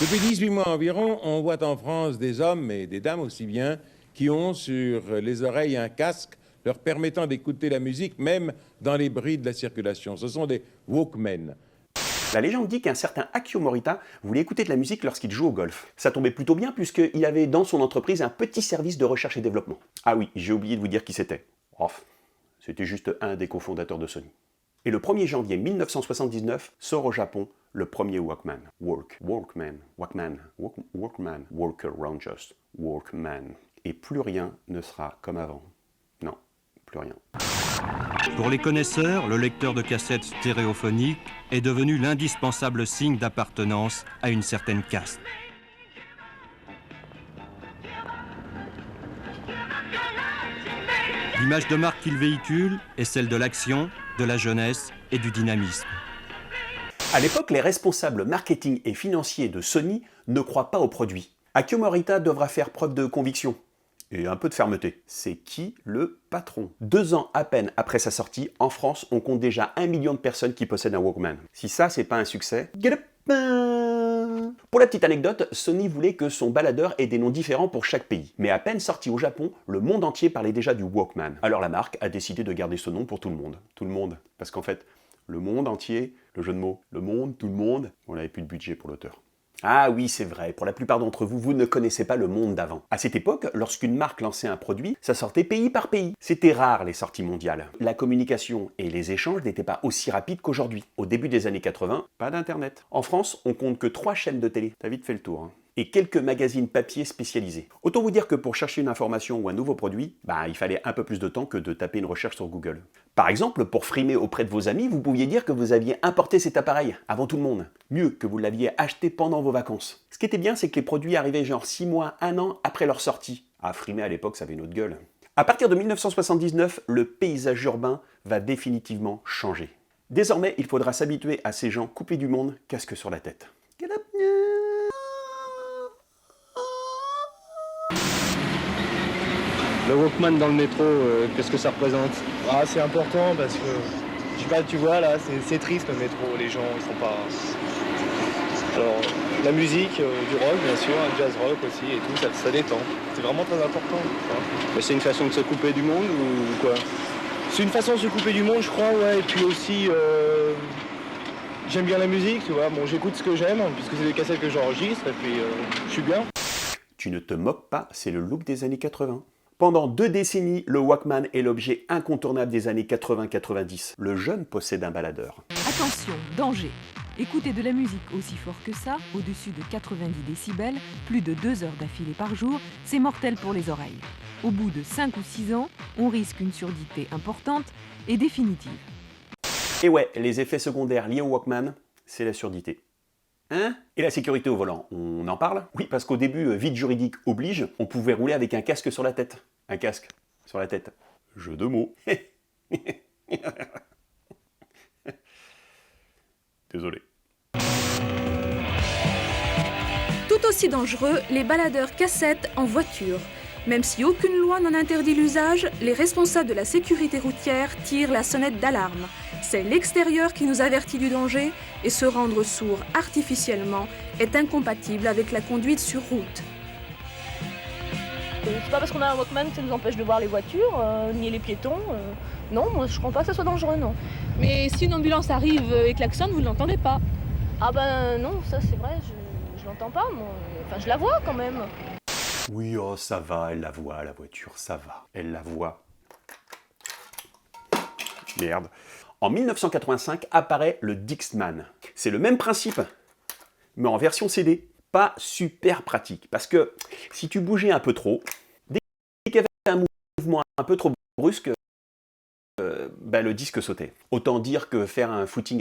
Depuis 18 mois environ, on voit en France des hommes et des dames aussi bien qui ont sur les oreilles un casque leur permettant d'écouter la musique même dans les bruits de la circulation. Ce sont des Walkmen. La légende dit qu'un certain Akio Morita voulait écouter de la musique lorsqu'il joue au golf. Ça tombait plutôt bien puisqu'il avait dans son entreprise un petit service de recherche et développement. Ah oui, j'ai oublié de vous dire qui c'était. Bref, c'était juste un des cofondateurs de Sony. Et le 1er janvier 1979 sort au Japon le premier Walkman. Walkman, Walk around just, Walkman. Et plus rien ne sera comme avant. Non, plus rien. Pour les connaisseurs, le lecteur de cassettes stéréophonique est devenu l'indispensable signe d'appartenance à une certaine caste. L'image de marque qu'il véhicule est celle de l'action, de la jeunesse et du dynamisme. À l'époque, les responsables marketing et financiers de Sony ne croient pas au produit. Akio Morita devra faire preuve de conviction et un peu de fermeté. C'est qui le patron? 2 ans à peine après sa sortie, en France, on compte déjà 1 million de personnes qui possèdent un Walkman. Si ça, c'est pas un succès, get up. Pour la petite anecdote, Sony voulait que son baladeur ait des noms différents pour chaque pays. Mais à peine sorti au Japon, le monde entier parlait déjà du Walkman. Alors la marque a décidé de garder ce nom pour tout le monde. Tout le monde. Parce qu'en fait, le monde entier, le jeu de mots, le monde, tout le monde, on n'avait plus de budget pour l'auteur. Ah oui, c'est vrai, pour la plupart d'entre vous, vous ne connaissez pas le monde d'avant. À cette époque, lorsqu'une marque lançait un produit, ça sortait pays par pays. C'était rare les sorties mondiales. La communication et les échanges n'étaient pas aussi rapides qu'aujourd'hui. Au début des années 80, pas d'internet. En France, on compte que 3 chaînes de télé. T'as vite fait le tour, hein. Et quelques magazines papier spécialisés. Autant vous dire que pour chercher une information ou un nouveau produit, il fallait un peu plus de temps que de taper une recherche sur Google. Par exemple, pour frimer auprès de vos amis, vous pouviez dire que vous aviez importé cet appareil avant tout le monde. Mieux, que vous l'aviez acheté pendant vos vacances. Ce qui était bien, c'est que les produits arrivaient genre 6 mois, 1 an après leur sortie. Ah, frimer à l'époque, ça avait une autre gueule. À partir de 1979, le paysage urbain va définitivement changer. Désormais, il faudra s'habituer à ces gens coupés du monde, casque sur la tête. Le Walkman dans le métro, qu'est-ce que ça représente? Ah, c'est important parce que, je sais pas, tu vois là, c'est triste le métro, les gens ils sont pas... Alors, la musique, du rock bien sûr, un jazz rock aussi et tout, ça détend. C'est vraiment très important. Mais c'est une façon de se couper du monde ou quoi? C'est une façon de se couper du monde, je crois, ouais, et puis aussi, j'aime bien la musique, tu vois, bon j'écoute ce que j'aime, puisque c'est des cassettes que j'enregistre, et puis je suis bien. Tu ne te moques pas, c'est le look des années 80. Pendant 2 décennies, le Walkman est l'objet incontournable des années 80-90. Le jeune possède un baladeur. Attention, danger! Écouter de la musique aussi fort que ça, au-dessus de 90 décibels, plus de 2 heures d'affilée par jour, c'est mortel pour les oreilles. Au bout de 5 ou 6 ans, on risque une surdité importante et définitive. Et ouais, les effets secondaires liés au Walkman, c'est la surdité. Hein? Et la sécurité au volant, on en parle? Oui, parce qu'au début, vide juridique oblige, on pouvait rouler avec un casque sur la tête. Un casque sur la tête. Jeu de mots. Désolé. Tout aussi dangereux, les baladeurs cassettes en voiture. Même si aucune loi n'en interdit l'usage, les responsables de la sécurité routière tirent la sonnette d'alarme. C'est l'extérieur qui nous avertit du danger et se rendre sourd artificiellement est incompatible avec la conduite sur route. C'est pas parce qu'on a un Walkman que ça nous empêche de voir les voitures, ni les piétons. Non, moi je crois pas que ça soit dangereux, non. Mais si une ambulance arrive et klaxonne, vous ne l'entendez pas? Ah ben non, ça c'est vrai, je l'entends pas, moi. Enfin je la vois quand même. Oui, oh ça va, elle la voit, la voiture, ça va. Elle la voit. Merde. En 1985 apparaît le Dixman. C'est le même principe, mais en version CD. Pas super pratique, parce que si tu bougeais un peu trop, dès qu'il y avait un mouvement un peu trop brusque, le disque sautait. Autant dire que faire un footing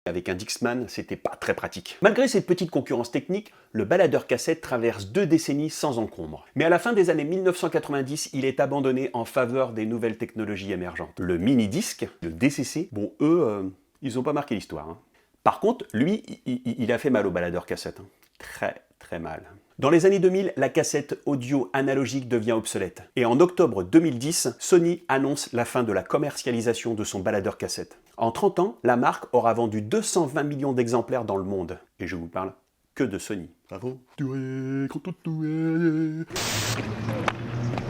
avec un Dixman, c'était pas très pratique. Malgré cette petite concurrence technique, le baladeur cassette traverse 2 décennies sans encombre. Mais à la fin des années 1990, il est abandonné en faveur des nouvelles technologies émergentes. Le mini-disque, le DCC, bon eux, ils ont pas marqué l'histoire, hein. Par contre, lui, il a fait mal au baladeur cassette, hein. Très très mal. Dans les années 2000, la cassette audio analogique devient obsolète. Et en octobre 2010, Sony annonce la fin de la commercialisation de son baladeur cassette. En 30 ans, la marque aura vendu 220 millions d'exemplaires dans le monde. Et je vous parle que de Sony.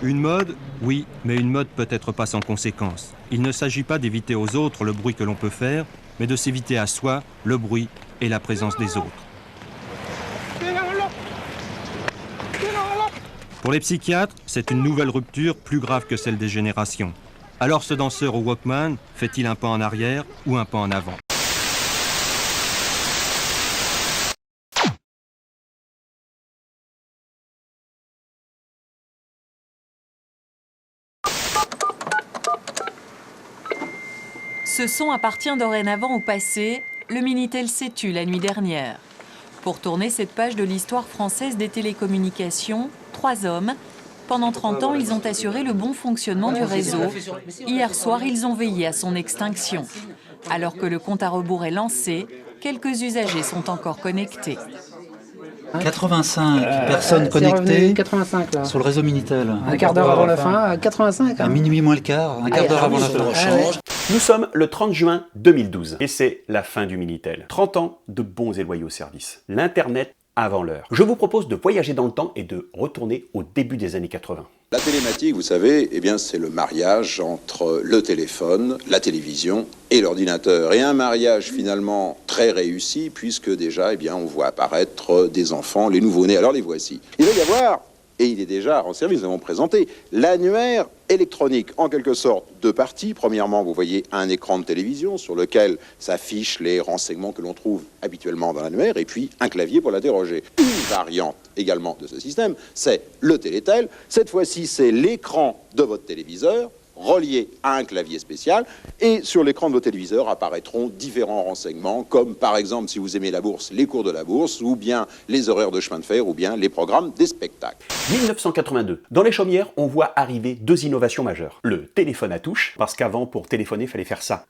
Une mode, oui, mais une mode peut-être pas sans conséquence. Il ne s'agit pas d'éviter aux autres le bruit que l'on peut faire, mais de s'éviter à soi le bruit et la présence des autres. Pour les psychiatres, c'est une nouvelle rupture plus grave que celle des générations. Alors ce danseur au Walkman fait-il un pas en arrière ou un pas en avant ? Ce son appartient dorénavant au passé, le Minitel s'est tu la nuit dernière. Pour tourner cette page de l'histoire française des télécommunications, 3 hommes. Pendant 30 ans, ils ont assuré le bon fonctionnement du réseau. Hier soir, ils ont veillé à son extinction. Alors que le compte à rebours est lancé, quelques usagers sont encore connectés. 85 personnes connectées 85, là. Sur le réseau Minitel. Un quart d'heure avant la fin, 85. À minuit moins le quart, un quart d'heure avant la fin. Nous sommes le 30 juin 2012 et c'est la fin du Minitel. 30 ans de bons et loyaux services. L'Internet avant l'heure. Je vous propose de voyager dans le temps et de retourner au début des années 80. La télématique, vous savez, eh bien, c'est le mariage entre le téléphone, la télévision et l'ordinateur. Et un mariage finalement très réussi puisque déjà, eh bien, on voit apparaître des enfants, les nouveau-nés. Alors les voici. Il va y avoir, et il est déjà en service, nous avons présenté, l'annuaire électronique, en quelque sorte, 2 parties. Premièrement, vous voyez un écran de télévision sur lequel s'affichent les renseignements que l'on trouve habituellement dans l'annuaire, et puis un clavier pour l'interroger. Une variante également de ce système, c'est le Télétel. Cette fois-ci, c'est l'écran de votre téléviseur, relié à un clavier spécial, et sur l'écran de vos téléviseurs apparaîtront différents renseignements, comme par exemple, si vous aimez la bourse, les cours de la bourse, ou bien les horaires de chemin de fer, ou bien les programmes des spectacles. 1982. Dans les chaumières, on voit arriver 2 innovations majeures. Le téléphone à touche, parce qu'avant, pour téléphoner, il fallait faire ça.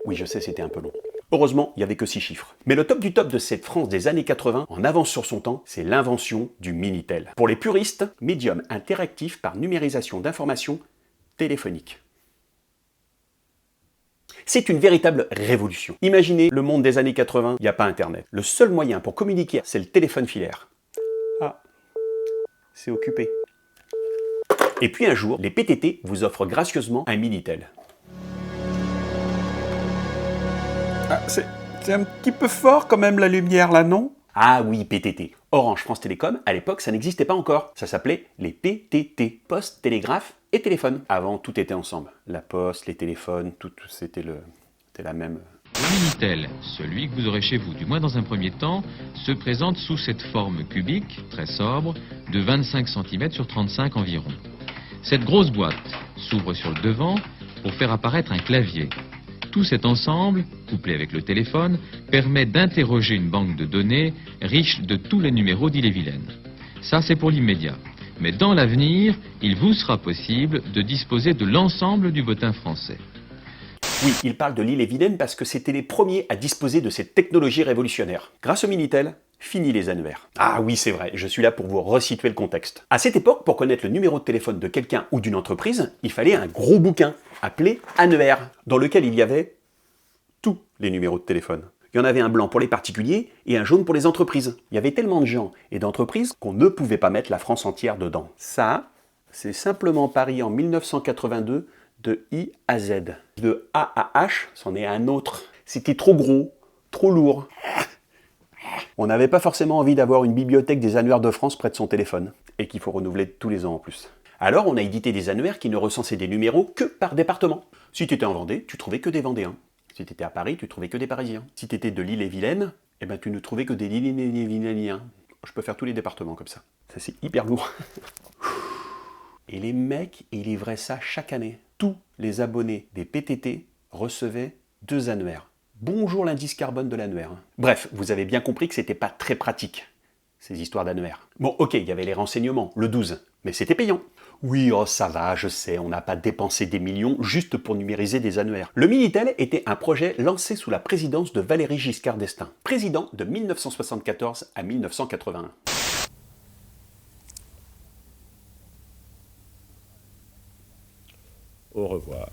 Oui, je sais, c'était un peu long. Heureusement, il n'y avait que 6 chiffres. Mais le top du top de cette France des années 80, en avance sur son temps, c'est l'invention du Minitel. Pour les puristes, médium interactif par numérisation d'informations téléphoniques. C'est une véritable révolution. Imaginez le monde des années 80, il n'y a pas Internet. Le seul moyen pour communiquer, c'est le téléphone filaire. Ah, c'est occupé. Et puis un jour, les PTT vous offrent gracieusement un Minitel. Ah, c'est un petit peu fort quand même la lumière là, non? Ah oui, PTT. Orange France Télécom, à l'époque, ça n'existait pas encore. Ça s'appelait les PTT, Poste, Télégraphe et Téléphone. Avant, tout était ensemble. La poste, les téléphones, tout c'était la même... Le Minitel, celui que vous aurez chez vous, du moins dans un premier temps, se présente sous cette forme cubique, très sobre, de 25 cm sur 35 environ. Cette grosse boîte s'ouvre sur le devant pour faire apparaître un clavier. Tout cet ensemble, couplé avec le téléphone, permet d'interroger une banque de données riche de tous les numéros d'Ille-et-Vilaine. Ça, c'est pour l'immédiat. Mais dans l'avenir, il vous sera possible de disposer de l'ensemble du bottin français. Oui, il parle de l'Ille-et-Vilaine parce que c'était les premiers à disposer de cette technologie révolutionnaire. Grâce au Minitel, fini les annuaires. Ah oui, c'est vrai, je suis là pour vous resituer le contexte. À cette époque, pour connaître le numéro de téléphone de quelqu'un ou d'une entreprise, il fallait un gros bouquin, appelé annuaire, dans lequel il y avait tous les numéros de téléphone. Il y en avait un blanc pour les particuliers et un jaune pour les entreprises. Il y avait tellement de gens et d'entreprises qu'on ne pouvait pas mettre la France entière dedans. Ça, c'est simplement Paris en 1982 de I à Z. De A à H, c'en est un autre. C'était trop gros, trop lourd. On n'avait pas forcément envie d'avoir une bibliothèque des annuaires de France près de son téléphone, et qu'il faut renouveler tous les ans en plus. Alors on a édité des annuaires qui ne recensaient des numéros que par département. Si tu étais en Vendée, tu trouvais que des Vendéens. Si tu étais à Paris, tu trouvais que des Parisiens. Si tu étais de l'Ille-et-Vilaine, eh ben, tu ne trouvais que des Lille-et-Vilainiens. Je peux faire tous les départements comme ça. Ça c'est hyper lourd. Et les mecs, ils livraient ça chaque année. Tous les abonnés des PTT recevaient 2 annuaires. Bonjour l'indice carbone de l'annuaire. Bref, vous avez bien compris que c'était pas très pratique, ces histoires d'annuaires. Bon, ok, il y avait les renseignements, le 12, mais c'était payant. Oui, oh ça va, je sais, on n'a pas dépensé des millions juste pour numériser des annuaires. Le Minitel était un projet lancé sous la présidence de Valéry Giscard d'Estaing, président de 1974 à 1981. Au revoir.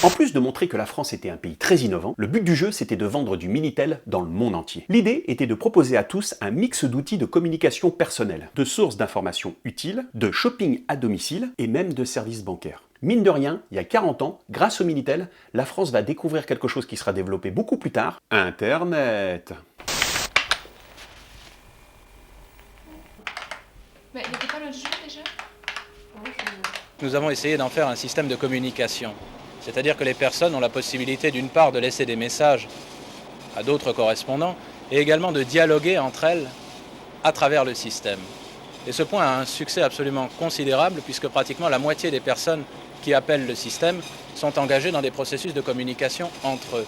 En plus de montrer que la France était un pays très innovant, le but du jeu c'était de vendre du Minitel dans le monde entier. L'idée était de proposer à tous un mix d'outils de communication personnelle, de sources d'informations utiles, de shopping à domicile et même de services bancaires. Mine de rien, il y a 40 ans, grâce au Minitel, la France va découvrir quelque chose qui sera développé beaucoup plus tard, Internet. Mais il n'était pas le jeu déjà? Nous avons essayé d'en faire un système de communication. C'est-à-dire que les personnes ont la possibilité d'une part de laisser des messages à d'autres correspondants et également de dialoguer entre elles à travers le système. Et ce point a un succès absolument considérable puisque pratiquement la moitié des personnes qui appellent le système sont engagées dans des processus de communication entre eux.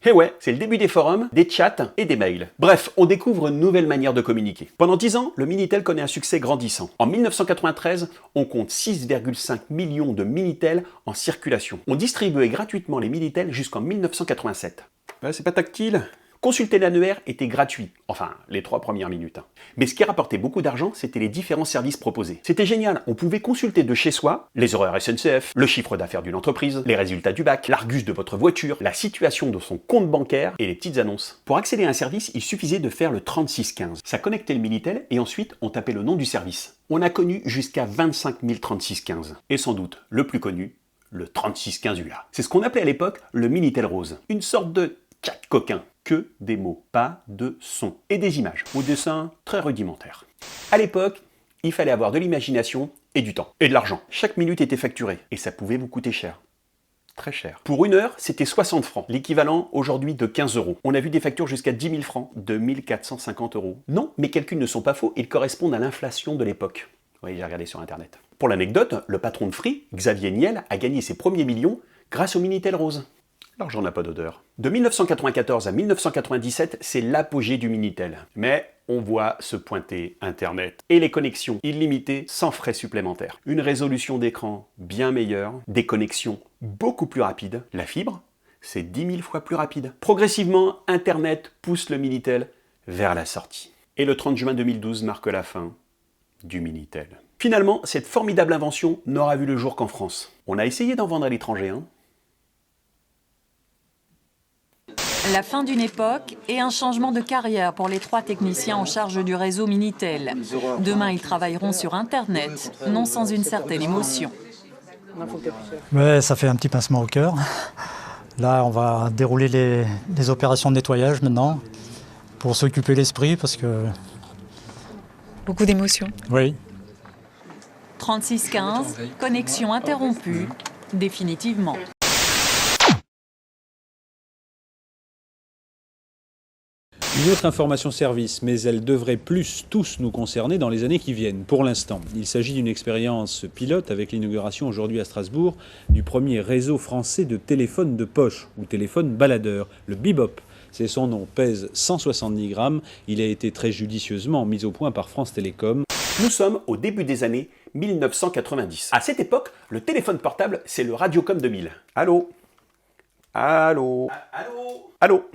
Et ouais, c'est le début des forums, des chats et des mails. Bref, on découvre une nouvelle manière de communiquer. Pendant 10 ans, le Minitel connaît un succès grandissant. En 1993, on compte 6,5 millions de Minitel en circulation. On distribuait gratuitement les Minitel jusqu'en 1987. C'est pas tactile. Consulter l'annuaire était gratuit, enfin les 3 premières minutes. Mais ce qui rapportait beaucoup d'argent, c'était les différents services proposés. C'était génial, on pouvait consulter de chez soi les horaires SNCF, le chiffre d'affaires d'une entreprise, les résultats du bac, l'Argus de votre voiture, la situation de son compte bancaire et les petites annonces. Pour accéder à un service, il suffisait de faire le 3615. Ça connectait le Minitel et ensuite on tapait le nom du service. On a connu jusqu'à 25 000 3615. Et sans doute le plus connu, le 3615 ULA. C'est ce qu'on appelait à l'époque le Minitel Rose. Une sorte de chat coquin. Que des mots, pas de son. Et des images, au dessin très rudimentaire. À l'époque, il fallait avoir de l'imagination et du temps. Et de l'argent. Chaque minute était facturée. Et ça pouvait vous coûter cher. Très cher. Pour 1 heure, c'était 60 francs. L'équivalent aujourd'hui de 15 €. On a vu des factures jusqu'à 10 000 francs. 2 450 €. Non, mes calculs ne sont pas faux. Ils correspondent à l'inflation de l'époque. Oui, j'ai regardé sur Internet. Pour l'anecdote, le patron de Free, Xavier Niel, a gagné ses premiers millions grâce au Minitel Rose. L'argent n'a pas d'odeur. De 1994 à 1997, c'est l'apogée du Minitel. Mais on voit se pointer Internet et les connexions illimitées sans frais supplémentaires. Une résolution d'écran bien meilleure, des connexions beaucoup plus rapides. La fibre, c'est 10 000 fois plus rapide. Progressivement, Internet pousse le Minitel vers la sortie. Et le 30 juin 2012 marque la fin du Minitel. Finalement, cette formidable invention n'aura vu le jour qu'en France. On a essayé d'en vendre à l'étranger, hein. La fin d'une époque et un changement de carrière pour les 3 techniciens en charge du réseau Minitel. Demain, ils travailleront sur Internet, non sans une certaine émotion. Ouais, ça fait un petit pincement au cœur. Là, on va dérouler les opérations de nettoyage maintenant, pour s'occuper l'esprit, parce que... Beaucoup d'émotions. Oui. 3615, connexion interrompue, définitivement. Une autre information service, mais elle devrait plus tous nous concerner dans les années qui viennent, pour l'instant. Il s'agit d'une expérience pilote avec l'inauguration aujourd'hui à Strasbourg du premier réseau français de téléphone de poche, ou téléphone baladeur, le Bebop. C'est son nom, pèse 170 grammes, il a été très judicieusement mis au point par France Télécom. Nous sommes au début des années 1990. À cette époque, le téléphone portable, c'est le Radiocom 2000. Allô? Allô? Allô? Allô?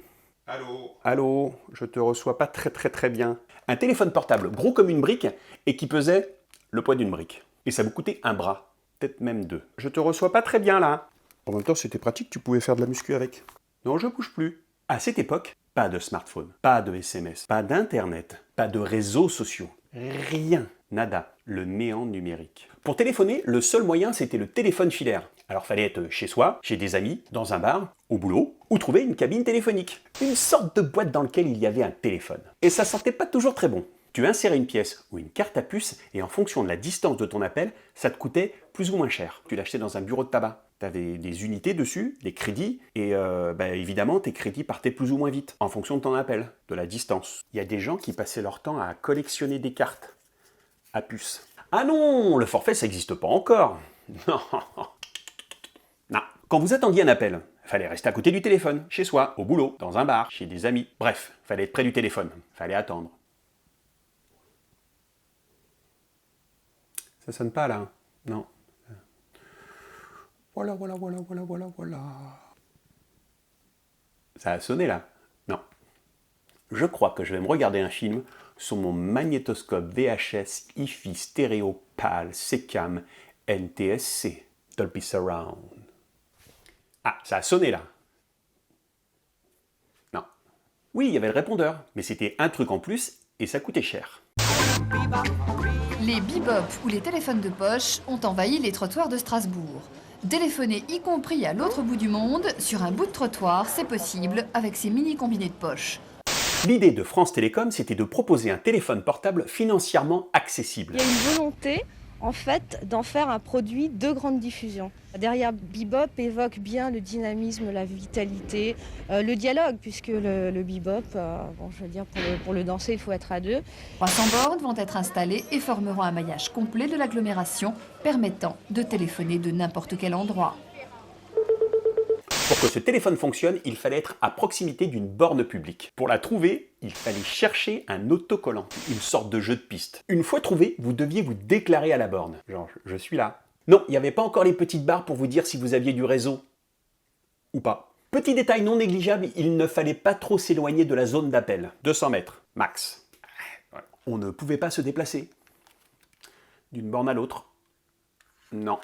Allô? Allô? Je te reçois pas très bien. Un téléphone portable gros comme une brique et qui pesait le poids d'une brique. Et ça vous coûtait un bras, peut-être même 2. Je te reçois pas très bien là. En même temps, c'était pratique, tu pouvais faire de la muscu avec. Non, je bouge plus. À cette époque, pas de smartphone, pas de SMS, pas d'internet, pas de réseaux sociaux. Rien. Nada. Le néant numérique. Pour téléphoner, le seul moyen, c'était le téléphone filaire. Alors fallait être chez soi, chez des amis, dans un bar, au boulot, ou trouver une cabine téléphonique. Une sorte de boîte dans laquelle il y avait un téléphone. Et ça sentait pas toujours très bon. Tu insérais une pièce ou une carte à puce, et en fonction de la distance de ton appel, ça te coûtait plus ou moins cher. Tu l'achetais dans un bureau de tabac. Tu avais des unités dessus, des crédits, et évidemment, tes crédits partaient plus ou moins vite, en fonction de ton appel, de la distance. Il y a des gens qui passaient leur temps à collectionner des cartes à puce. Ah non, le forfait, ça n'existe pas encore. Non. Non. Quand vous attendiez un appel, fallait rester à côté du téléphone, chez soi, au boulot, dans un bar, chez des amis. Bref, fallait être près du téléphone, fallait attendre. Ça sonne pas là? Non. Voilà. Ça a sonné là? Non. Je crois que je vais me regarder un film sur mon magnétoscope VHS hi-fi stéréo PAL Secam NTSC Dolby Surround. Ah, ça a sonné là. Non. Oui, il y avait le répondeur, mais c'était un truc en plus et ça coûtait cher. Les bebop ou les téléphones de poche ont envahi les trottoirs de Strasbourg. Téléphoner y compris à l'autre bout du monde, sur un bout de trottoir, c'est possible avec ces mini combinés de poche. L'idée de France Télécom, c'était de proposer un téléphone portable financièrement accessible. Il y a une volonté, en fait, d'en faire un produit de grande diffusion. Derrière bebop évoque bien le dynamisme, la vitalité, le dialogue, puisque le bebop, bon, je veux dire, pour le danser, il faut être à deux. 300 bornes vont être installées et formeront un maillage complet de l'agglomération, permettant de téléphoner de n'importe quel endroit. Pour que ce téléphone fonctionne, il fallait être à proximité d'une borne publique. Pour la trouver, il fallait chercher un autocollant, une sorte de jeu de piste. Une fois trouvé, vous deviez vous déclarer à la borne. Genre, je suis là. Non, il n'y avait pas encore les petites barres pour vous dire si vous aviez du réseau. Ou pas. Petit détail non négligeable, il ne fallait pas trop s'éloigner de la zone d'appel. 200 mètres, max. On ne pouvait pas se déplacer. D'une borne à l'autre. Non.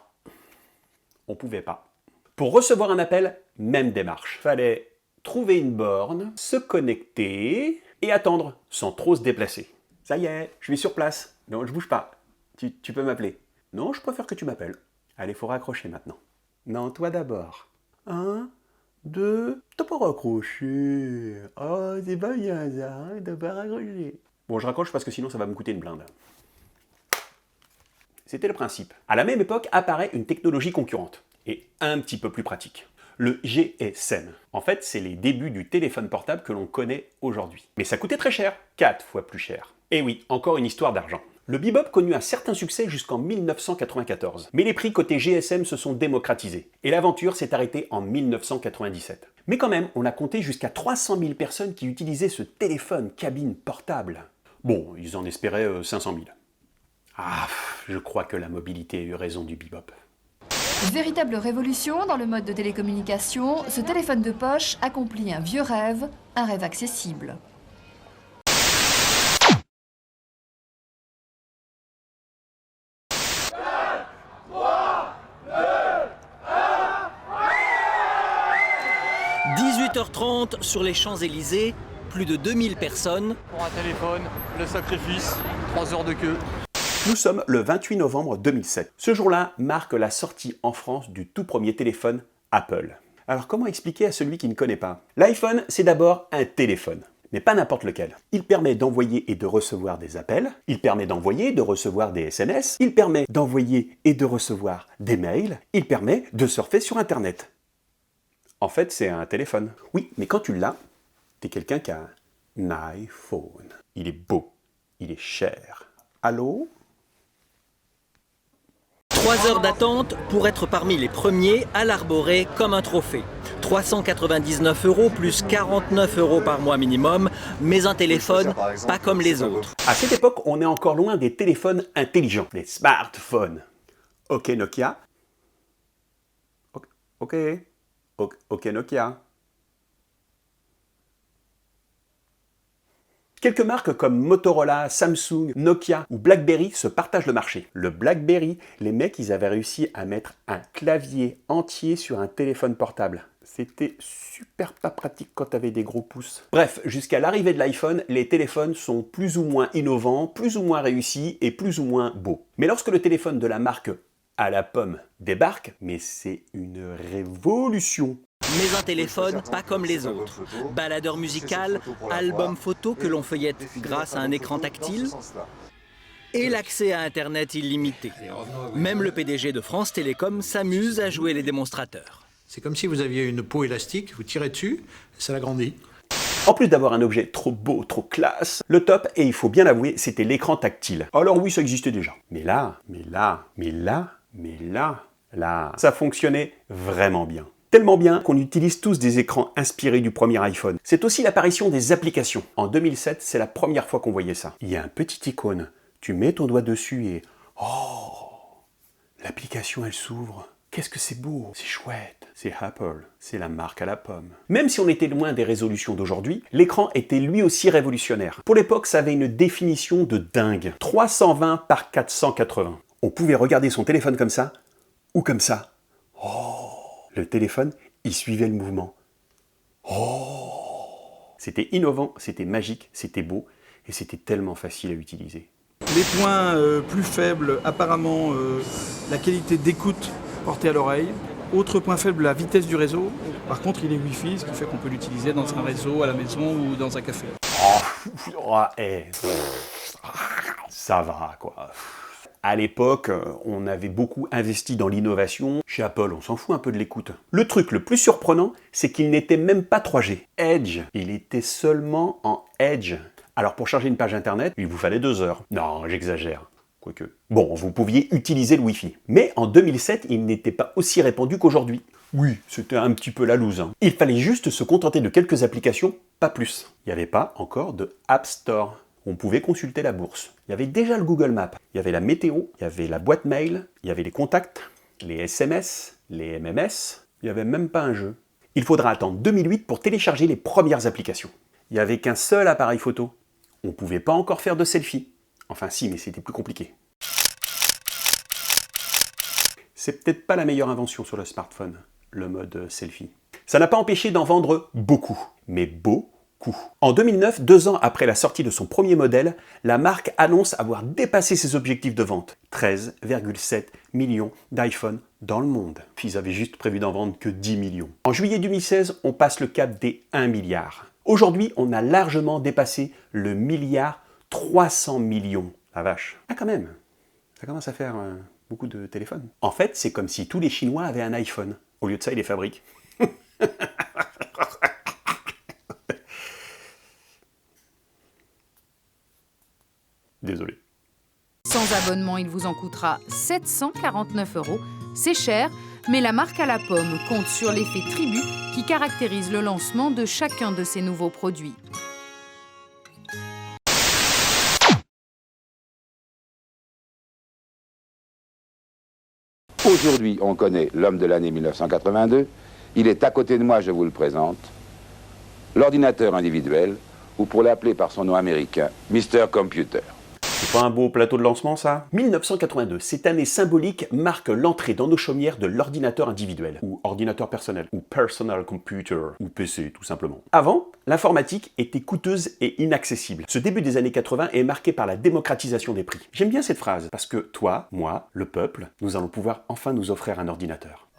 On ne pouvait pas. Pour recevoir un appel, même démarche. Fallait trouver une borne, se connecter et attendre sans trop se déplacer. Ça y est, je suis sur place. Non, je bouge pas. Tu peux m'appeler. Non, je préfère que tu m'appelles. Allez, faut raccrocher maintenant. Non, toi d'abord. 1, 2... T'as pas raccroché. Oh, c'est pas bien ça, hein, t'as pas raccroché. Bon, je raccroche parce que sinon ça va me coûter une blinde. C'était le principe. À la même époque apparaît une technologie concurrente. Et un petit peu plus pratique. Le GSM. En fait, c'est les débuts du téléphone portable que l'on connaît aujourd'hui. Mais ça coûtait très cher, 4 fois plus cher. Et oui, encore une histoire d'argent. Le bebop connut un certain succès jusqu'en 1994. Mais les prix côté GSM se sont démocratisés. Et l'aventure s'est arrêtée en 1997. Mais quand même, on a compté jusqu'à 300 000 personnes qui utilisaient ce téléphone cabine portable. Bon, ils en espéraient 500 000. Ah, je crois que la mobilité a eu raison du bebop. Véritable révolution dans le mode de télécommunication, ce téléphone de poche accomplit un vieux rêve, un rêve accessible. « 18h30 sur les Champs-Élysées, plus de 2000 personnes. » Pour un téléphone, le sacrifice, 3 heures de queue. Nous sommes le 28 novembre 2007. Ce jour-là marque la sortie en France du tout premier téléphone Apple. Alors comment expliquer à celui qui ne connaît pas? L'iPhone, c'est d'abord un téléphone, mais pas n'importe lequel. Il permet d'envoyer et de recevoir des appels, il permet d'envoyer et de recevoir des SMS, il permet d'envoyer et de recevoir des mails, il permet de surfer sur Internet. En fait, c'est un téléphone. Oui, mais quand tu l'as, t'es quelqu'un qui a un iPhone. Il est beau, il est cher. Allô? 3 heures d'attente pour être parmi les premiers à l'arborer comme un trophée. 399 € plus 49 € par mois minimum, mais un téléphone pas comme les autres. À cette époque, on est encore loin des téléphones intelligents, des smartphones. Ok Nokia. Ok Nokia. Quelques marques comme Motorola, Samsung, Nokia ou BlackBerry se partagent le marché. Le BlackBerry, les mecs, ils avaient réussi à mettre un clavier entier sur un téléphone portable. C'était super pas pratique quand t'avais des gros pouces. Bref, jusqu'à l'arrivée de l'iPhone, les téléphones sont plus ou moins innovants, plus ou moins réussis et plus ou moins beaux. Mais lorsque le téléphone de la marque à la pomme débarque, mais c'est une révolution. Mais un téléphone pas comme les autres. Baladeur musical, album photo que l'on feuillette grâce à un écran tactile et l'accès à Internet illimité. Même le PDG de France Télécom s'amuse à jouer les démonstrateurs. C'est comme si vous aviez une peau élastique, vous tirez dessus, ça l'agrandit. En plus d'avoir un objet trop beau, trop classe, le top, et il faut bien l'avouer, c'était l'écran tactile. Alors oui, ça existait déjà. Mais là, ça fonctionnait vraiment bien. Tellement bien qu'on utilise tous des écrans inspirés du premier iPhone. C'est aussi l'apparition des applications. En 2007, c'est la première fois qu'on voyait ça. Il y a un petit icône, tu mets ton doigt dessus et... Oh, l'application elle s'ouvre. Qu'est-ce que c'est beau, c'est chouette. C'est Apple, c'est la marque à la pomme. Même si on était loin des résolutions d'aujourd'hui, l'écran était lui aussi révolutionnaire. Pour l'époque, ça avait une définition de dingue. 320 par 480. On pouvait regarder son téléphone comme ça, ou comme ça. Oh, le téléphone, il suivait le mouvement. Oh! C'était innovant, c'était magique, c'était beau, et c'était tellement facile à utiliser. Les points plus faibles, apparemment, la qualité d'écoute portée à l'oreille. Autre point faible, la vitesse du réseau. Par contre, il est Wi-Fi, ce qui fait qu'on peut l'utiliser dans un réseau, à la maison ou dans un café. Ça va, quoi. À l'époque, on avait beaucoup investi dans l'innovation. Chez Apple, on s'en fout un peu de l'écoute. Le truc le plus surprenant, c'est qu'il n'était même pas 3G. Edge, il était seulement en Edge. Alors pour charger une page internet, il vous fallait 2 heures. Non, j'exagère. Quoique. Bon, vous pouviez utiliser le Wi-Fi. Mais en 2007, il n'était pas aussi répandu qu'aujourd'hui. Oui, c'était un petit peu la loose. Hein. Il fallait juste se contenter de quelques applications, pas plus. Il n'y avait pas encore de App Store. On pouvait consulter la bourse. Il y avait déjà le Google Maps. Il y avait la météo, il y avait la boîte mail, il y avait les contacts, les SMS, les MMS. Il n'y avait même pas un jeu. Il faudra attendre 2008 pour télécharger les premières applications. Il n'y avait qu'un seul appareil photo. On ne pouvait pas encore faire de selfie. Enfin si, mais c'était plus compliqué. C'est peut-être pas la meilleure invention sur le smartphone, le mode selfie. Ça n'a pas empêché d'en vendre beaucoup, mais beaucoup. En 2009, 2 ans après la sortie de son premier modèle, la marque annonce avoir dépassé ses objectifs de vente. 13,7 millions d'iPhone dans le monde. Puis ils avaient juste prévu d'en vendre que 10 millions. En juillet 2016, on passe le cap des 1 milliard. Aujourd'hui, on a largement dépassé le 1,3 milliard. La vache. Ah quand même, ça commence à faire beaucoup de téléphones. En fait, c'est comme si tous les Chinois avaient un iPhone. Au lieu de ça, ils les fabriquent. Désolé. Sans abonnement, il vous en coûtera 749 €. C'est cher, mais la marque à la pomme compte sur l'effet tribu qui caractérise le lancement de chacun de ses nouveaux produits. Aujourd'hui, on connaît l'homme de l'année 1982. Il est à côté de moi, je vous le présente. L'ordinateur individuel, ou pour l'appeler par son nom américain, Mr. Computer. C'est pas un beau plateau de lancement, ça? 1982, cette année symbolique marque l'entrée dans nos chaumières de l'ordinateur individuel, ou ordinateur personnel, ou personal computer, ou PC, tout simplement. Avant, l'informatique était coûteuse et inaccessible. Ce début des années 80 est marqué par la démocratisation des prix. J'aime bien cette phrase, parce que toi, moi, le peuple, nous allons pouvoir enfin nous offrir un ordinateur.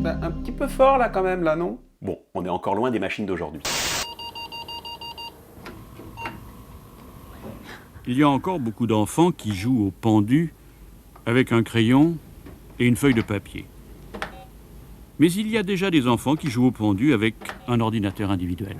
Un petit peu fort, là, quand même, là, non? Bon, on est encore loin des machines d'aujourd'hui. Il y a encore beaucoup d'enfants qui jouent au pendu avec un crayon et une feuille de papier. Mais il y a déjà des enfants qui jouent au pendu avec un ordinateur individuel.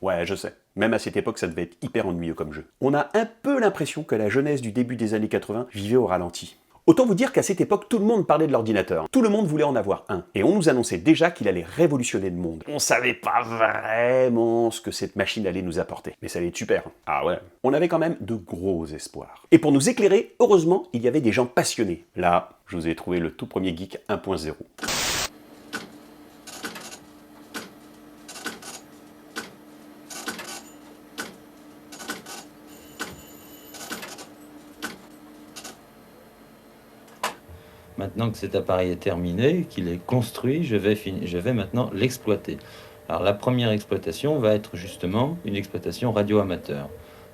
Ouais, je sais. Même à cette époque, ça devait être hyper ennuyeux comme jeu. On a un peu l'impression que la jeunesse du début des années 80 vivait au ralenti. Autant vous dire qu'à cette époque, tout le monde parlait de l'ordinateur. Tout le monde voulait en avoir un. Et on nous annonçait déjà qu'il allait révolutionner le monde. On savait pas vraiment ce que cette machine allait nous apporter. Mais ça allait être super. Ah ouais. On avait quand même de gros espoirs. Et pour nous éclairer, heureusement, il y avait des gens passionnés. Là, je vous ai trouvé le tout premier Geek 1.0. Maintenant que cet appareil est terminé, qu'il est construit, je vais maintenant l'exploiter. Alors la première exploitation va être justement une exploitation radio-amateur.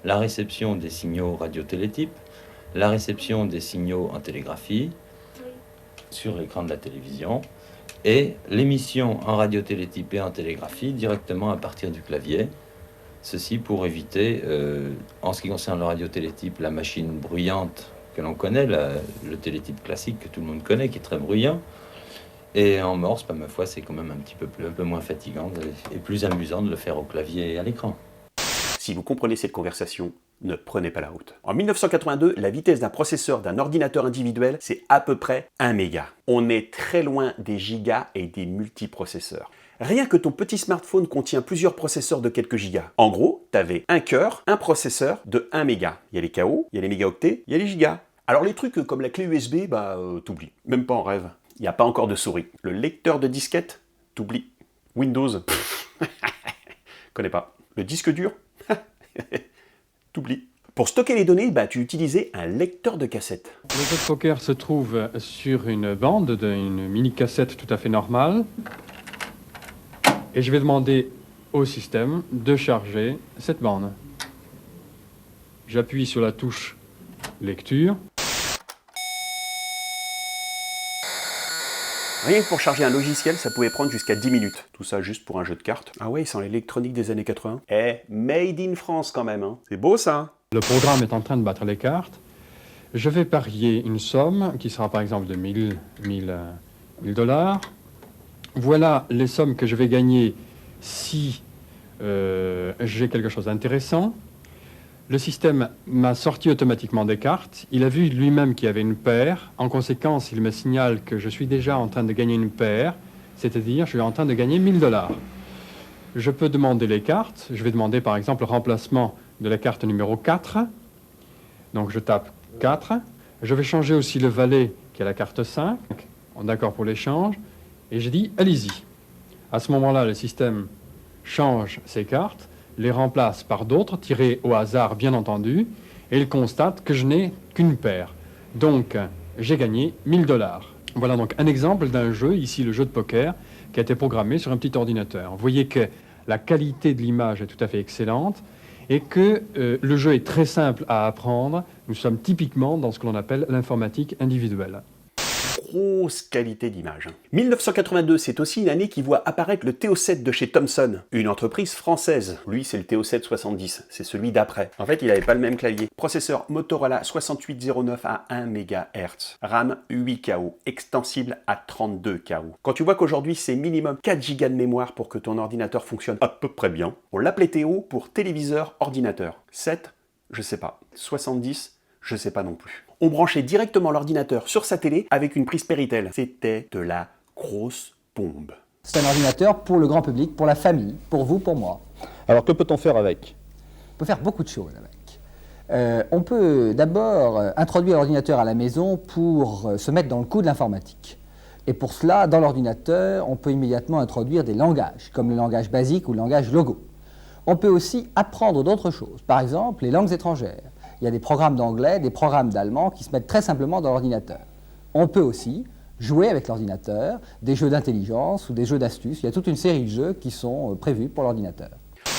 La réception des signaux radio-télétype, la réception des signaux en télégraphie sur l'écran de la télévision et l'émission en radio-télétype et en télégraphie directement à partir du clavier. Ceci pour éviter, en ce qui concerne le radio-télétype, la machine bruyante que l'on connaît, le télétype classique que tout le monde connaît, qui est très bruyant. Et en morse, ma foi, c'est quand même un peu moins fatigant et plus amusant de le faire au clavier et à l'écran. Si vous comprenez cette conversation, ne prenez pas la route. En 1982, la vitesse d'un processeur d'un ordinateur individuel, c'est à peu près 1 méga. On est très loin des gigas et des multiprocesseurs. Rien que ton petit smartphone contient plusieurs processeurs de quelques gigas. En gros, tu avais un cœur, un processeur de 1 méga. Il y a les KO, il y a les mégaoctets, il y a les gigas. Alors les trucs comme la clé USB, t'oublies. Même pas en rêve. il n'y a pas encore de souris. Le lecteur de disquette, t'oublies. Windows, connais pas. Le disque dur, t'oublies. Pour stocker les données, tu utilisais un lecteur de cassette. Le jeu de poker se trouve sur une bande d'une mini-cassette tout à fait normale. Et je vais demander au système de charger cette bande. J'appuie sur la touche lecture. Rien que pour charger un logiciel, ça pouvait prendre jusqu'à 10 minutes. Tout ça juste pour un jeu de cartes. Ah ouais, sans l'électronique des années 80. Made in France quand même, hein. C'est beau ça. Le programme est en train de battre les cartes. Je vais parier une somme qui sera par exemple de 1000 $. Voilà les sommes que je vais gagner si j'ai quelque chose d'intéressant. Le système m'a sorti automatiquement des cartes. Il a vu lui-même qu'il y avait une paire. En conséquence, il me signale que je suis déjà en train de gagner une paire, c'est-à-dire je suis en train de gagner 1000 $. Je peux demander les cartes. Je vais demander par exemple le remplacement de la carte numéro 4. Donc je tape 4. Je vais changer aussi le valet qui est la carte 5. On est d'accord pour l'échange. Et je dis allez-y. À ce moment-là, le système change ses cartes, les remplace par d'autres, tirées au hasard bien entendu, et il constate que je n'ai qu'une paire. Donc, j'ai gagné 1000 $. Voilà donc un exemple d'un jeu, ici le jeu de poker, qui a été programmé sur un petit ordinateur. Vous voyez que la qualité de l'image est tout à fait excellente, et que le jeu est très simple à apprendre. Nous sommes typiquement dans ce que l'on appelle l'informatique individuelle. Grosse qualité d'image. 1982, c'est aussi une année qui voit apparaître le TO7 de chez Thomson, une entreprise française. Lui, c'est le TO7 70, c'est celui d'après. En fait, il n'avait pas le même clavier. Processeur Motorola 6809 à 1 MHz, RAM 8 KO, extensible à 32 KO. Quand tu vois qu'aujourd'hui, c'est minimum 4 Go de mémoire pour que ton ordinateur fonctionne à peu près bien, on l'appelait TO pour téléviseur ordinateur. 7, je sais pas. 70, je sais pas non plus. On branchait directement l'ordinateur sur sa télé avec une prise Péritel. C'était de la grosse bombe. C'est un ordinateur pour le grand public, pour la famille, pour vous, pour moi. Alors que peut-on faire avec? On peut faire beaucoup de choses avec. On peut d'abord introduire l'ordinateur à la maison pour se mettre dans le coup de l'informatique. Et pour cela, dans l'ordinateur, on peut immédiatement introduire des langages, comme le langage basique ou le langage Logo. On peut aussi apprendre d'autres choses, par exemple les langues étrangères. Il y a des programmes d'anglais, des programmes d'allemand qui se mettent très simplement dans l'ordinateur. On peut aussi jouer avec l'ordinateur, des jeux d'intelligence ou des jeux d'astuces. Il y a toute une série de jeux qui sont prévus pour l'ordinateur.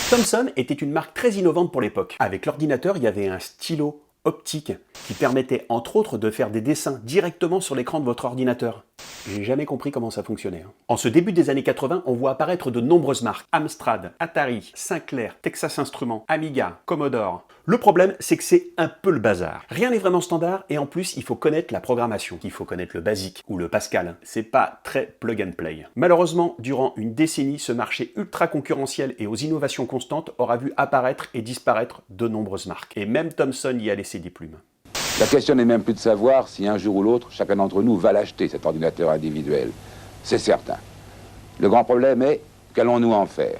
Thomson était une marque très innovante pour l'époque. Avec l'ordinateur, il y avait un stylo optique qui permettait entre autres de faire des dessins directement sur l'écran de votre ordinateur. J'ai jamais compris comment ça fonctionnait. En ce début des années 80, on voit apparaître de nombreuses marques. Amstrad, Atari, Sinclair, Texas Instruments, Amiga, Commodore. Le problème, c'est que c'est un peu le bazar. Rien n'est vraiment standard et en plus, il faut connaître la programmation. Il faut connaître le BASIC ou le Pascal. C'est pas très plug and play. Malheureusement, durant une décennie, ce marché ultra concurrentiel et aux innovations constantes aura vu apparaître et disparaître de nombreuses marques. Et même Thomson y a laissé des plumes. La question n'est même plus de savoir si un jour ou l'autre, chacun d'entre nous va l'acheter, cet ordinateur individuel. C'est certain. Le grand problème est, qu'allons-nous en faire?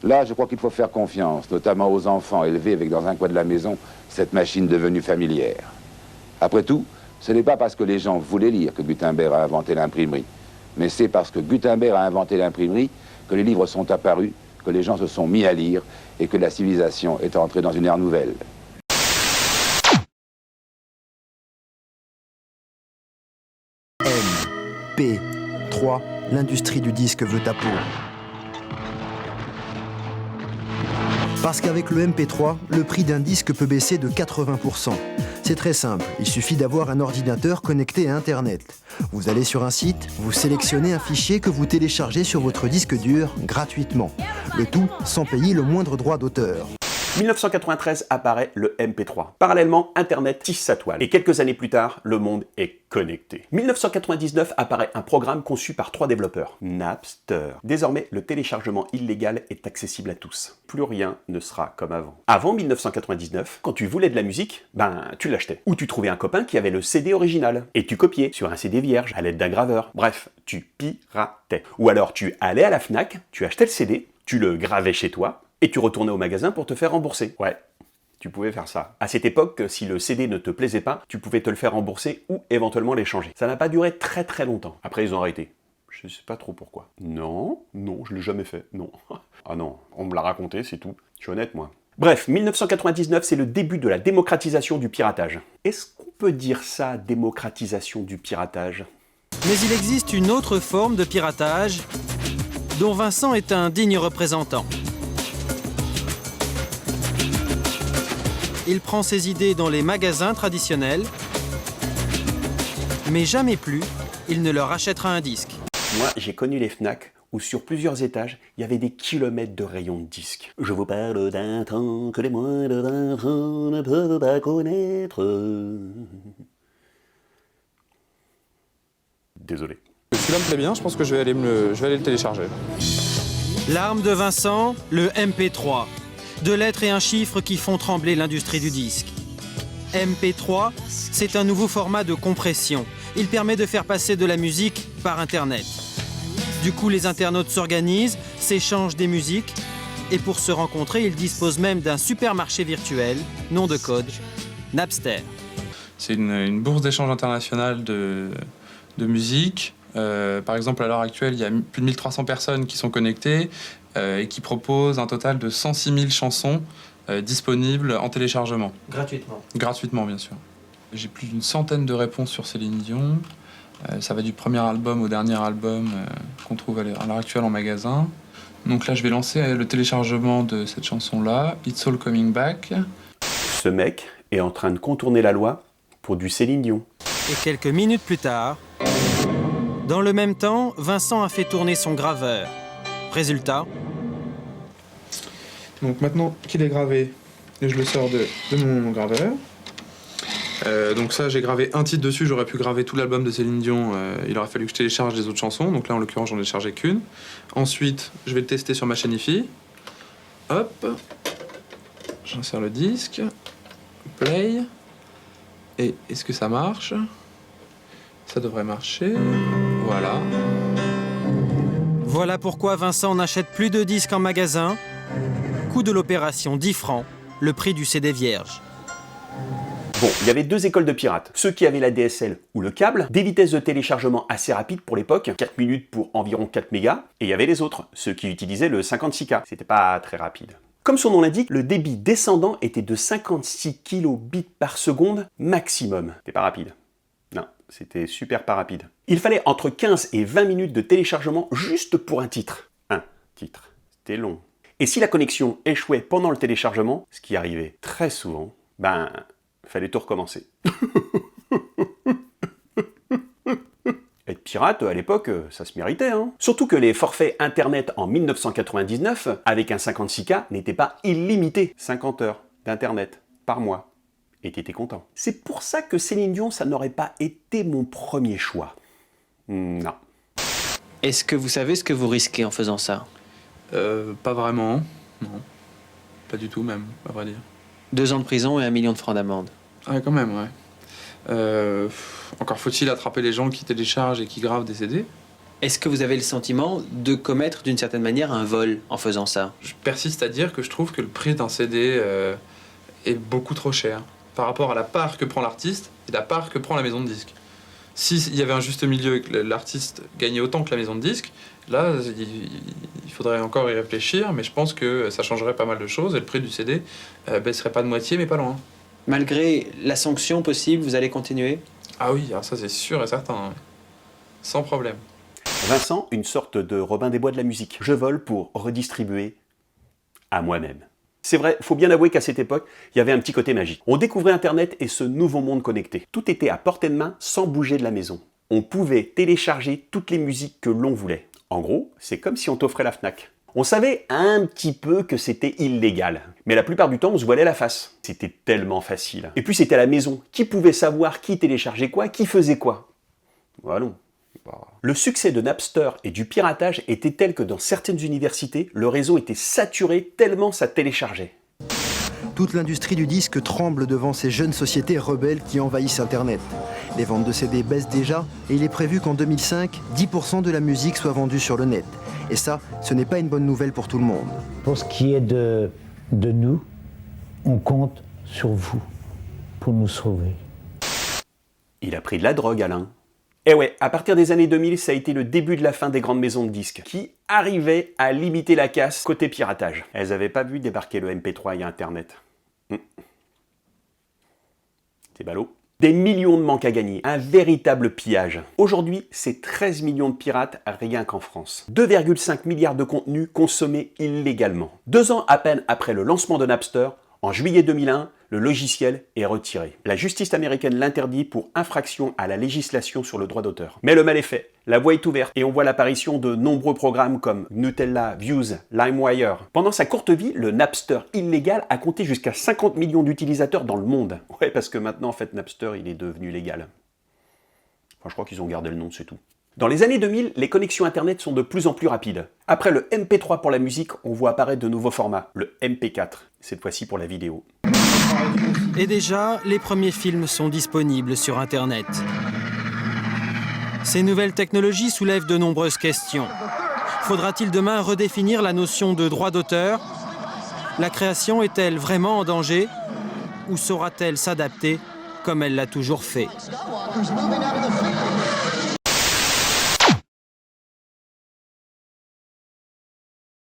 Là, je crois qu'il faut faire confiance, notamment aux enfants élevés avec dans un coin de la maison cette machine devenue familière. Après tout, ce n'est pas parce que les gens voulaient lire que Gutenberg a inventé l'imprimerie, mais c'est parce que Gutenberg a inventé l'imprimerie que les livres sont apparus, que les gens se sont mis à lire et que la civilisation est entrée dans une ère nouvelle. MP3, l'industrie du disque veut ta peau. Parce qu'avec le MP3, le prix d'un disque peut baisser de 80%. C'est très simple, il suffit d'avoir un ordinateur connecté à Internet. Vous allez sur un site, vous sélectionnez un fichier que vous téléchargez sur votre disque dur gratuitement. Le tout sans payer le moindre droit d'auteur. 1993 apparaît le MP3. Parallèlement, Internet tisse sa toile. Et quelques années plus tard, le monde est connecté. 1999 apparaît un programme conçu par 3 développeurs, Napster. Désormais, le téléchargement illégal est accessible à tous. Plus rien ne sera comme avant. Avant 1999, quand tu voulais de la musique, tu l'achetais. Ou tu trouvais un copain qui avait le CD original. Et tu copiais sur un CD vierge à l'aide d'un graveur. Bref, tu piratais. Ou alors tu allais à la Fnac, tu achetais le CD, tu le gravais chez toi, et tu retournais au magasin pour te faire rembourser. Ouais, tu pouvais faire ça. À cette époque, si le CD ne te plaisait pas, tu pouvais te le faire rembourser ou éventuellement l'échanger. Ça n'a pas duré très très longtemps. Après, ils ont arrêté. Je sais pas trop pourquoi. Non, je l'ai jamais fait, non. Ah non, on me l'a raconté, c'est tout. Je suis honnête, moi. Bref, 1999, c'est le début de la démocratisation du piratage. Est-ce qu'on peut dire ça, démocratisation du piratage? Mais il existe une autre forme de piratage dont Vincent est un digne représentant. Il prend ses idées dans les magasins traditionnels, mais jamais plus il ne leur achètera un disque. Moi, j'ai connu les Fnac où sur plusieurs étages, il y avait des kilomètres de rayons de disques. Je vous parle d'un temps que les moins de 20 ans ne peuvent pas connaître. Désolé. Celui-là me plaît bien, je pense que je vais aller le télécharger. L'arme de Vincent, le MP3. 2 lettres et un chiffre qui font trembler l'industrie du disque. MP3, c'est un nouveau format de compression. Il permet de faire passer de la musique par Internet. Du coup, les internautes s'organisent, s'échangent des musiques, et pour se rencontrer, ils disposent même d'un supermarché virtuel, nom de code, Napster. C'est une bourse d'échange internationale de musique. Par exemple, à l'heure actuelle, il y a plus de 1300 personnes qui sont connectées et qui proposent un total de 106 000 chansons disponibles en téléchargement. Gratuitement. Gratuitement, bien sûr. J'ai plus d'une centaine de réponses sur Céline Dion. Ça va du premier album au dernier album qu'on trouve à l'heure actuelle en magasin. Donc là, je vais lancer le téléchargement de cette chanson-là, It's All Coming Back. Ce mec est en train de contourner la loi pour du Céline Dion. Et quelques minutes plus tard, dans le même temps, Vincent a fait tourner son graveur. Résultat. Donc maintenant qu'il est gravé, je le sors de mon graveur. Donc ça, j'ai gravé un titre dessus, j'aurais pu graver tout l'album de Céline Dion, il aurait fallu que je télécharge les autres chansons, donc là en l'occurrence j'en ai chargé qu'une. Ensuite, je vais le tester sur ma chaîne hi-fi. Hop, j'insère le disque, play, et est-ce que ça marche? Ça devrait marcher, voilà. Voilà pourquoi Vincent n'achète plus de disques en magasin. Coût de l'opération 10 francs, le prix du CD vierge. Bon, il y avait 2 écoles de pirates. Ceux qui avaient la DSL ou le câble, des vitesses de téléchargement assez rapides pour l'époque, 4 minutes pour environ 4 mégas, et il y avait les autres, ceux qui utilisaient le 56K. C'était pas très rapide. Comme son nom l'indique, le débit descendant était de 56 kilobits par seconde maximum. C'était pas rapide. Non, c'était super pas rapide. Il fallait entre 15 et 20 minutes de téléchargement juste pour un titre. Un titre. C'était long. Et si la connexion échouait pendant le téléchargement, ce qui arrivait très souvent, fallait tout recommencer. Être pirate, à l'époque, ça se méritait, hein. Surtout que les forfaits Internet en 1999, avec un 56K, n'étaient pas illimités. 50 heures d'Internet par mois. Et t'étais content. C'est pour ça que Céline Dion, ça n'aurait pas été mon premier choix. Non. Est-ce que vous savez ce que vous risquez en faisant ça? Pas vraiment, non. Pas du tout même, à vrai dire. 2 ans de prison et 1 million de francs d'amende. Ah, quand même, ouais. Encore faut-il attraper les gens qui téléchargent et qui gravent des CD. Est-ce que vous avez le sentiment de commettre d'une certaine manière un vol en faisant ça? Je persiste à dire que je trouve que le prix d'un CD est beaucoup trop cher par rapport à la part que prend l'artiste et la part que prend la maison de disques. S'il y avait un juste milieu et que l'artiste gagnait autant que la maison de disques, là, il faudrait encore y réfléchir, mais je pense que ça changerait pas mal de choses et le prix du CD baisserait pas de moitié, mais pas loin. Malgré la sanction possible, vous allez continuer? Ah oui, alors ça c'est sûr et certain, hein. Sans problème. Vincent, une sorte de Robin des Bois de la musique. Je vole pour redistribuer à moi-même. C'est vrai, faut bien avouer qu'à cette époque, il y avait un petit côté magique. On découvrait Internet et ce nouveau monde connecté. Tout était à portée de main sans bouger de la maison. On pouvait télécharger toutes les musiques que l'on voulait. En gros, c'est comme si on t'offrait la Fnac. On savait un petit peu que c'était illégal, mais la plupart du temps, on se voilait la face. C'était tellement facile. Et puis c'était à la maison. Qui pouvait savoir qui téléchargeait quoi, qui faisait quoi? Voilà. Le succès de Napster et du piratage était tel que dans certaines universités, le réseau était saturé tellement ça téléchargeait. Toute l'industrie du disque tremble devant ces jeunes sociétés rebelles qui envahissent Internet. Les ventes de CD baissent déjà et il est prévu qu'en 2005, 10% de la musique soit vendue sur le net. Et ça, ce n'est pas une bonne nouvelle pour tout le monde. Pour ce qui est de nous, on compte sur vous pour nous sauver. Il a pris de la drogue, Alain. Et ouais, à partir des années 2000, ça a été le début de la fin des grandes maisons de disques, qui arrivaient à limiter la casse côté piratage. Elles n'avaient pas vu débarquer le MP3 et Internet. C'est ballot. Des millions de manques à gagner, un véritable pillage. Aujourd'hui, c'est 13 millions de pirates rien qu'en France. 2,5 milliards de contenus consommés illégalement. 2 ans à peine après le lancement de Napster, en juillet 2001, le logiciel est retiré. La justice américaine l'interdit pour infraction à la législation sur le droit d'auteur. Mais le mal est fait, la voie est ouverte et on voit l'apparition de nombreux programmes comme Gnutella, Views, LimeWire. Pendant sa courte vie, le Napster illégal a compté jusqu'à 50 millions d'utilisateurs dans le monde. Ouais, parce que maintenant, en fait, Napster, il est devenu légal. Enfin, je crois qu'ils ont gardé le nom, c'est tout. Dans les années 2000, les connexions Internet sont de plus en plus rapides. Après le MP3 pour la musique, on voit apparaître de nouveaux formats, le MP4, cette fois-ci pour la vidéo. Et déjà, les premiers films sont disponibles sur Internet. Ces nouvelles technologies soulèvent de nombreuses questions. Faudra-t-il demain redéfinir la notion de droit d'auteur? La création est-elle vraiment en danger? Ou saura-t-elle s'adapter comme elle l'a toujours fait?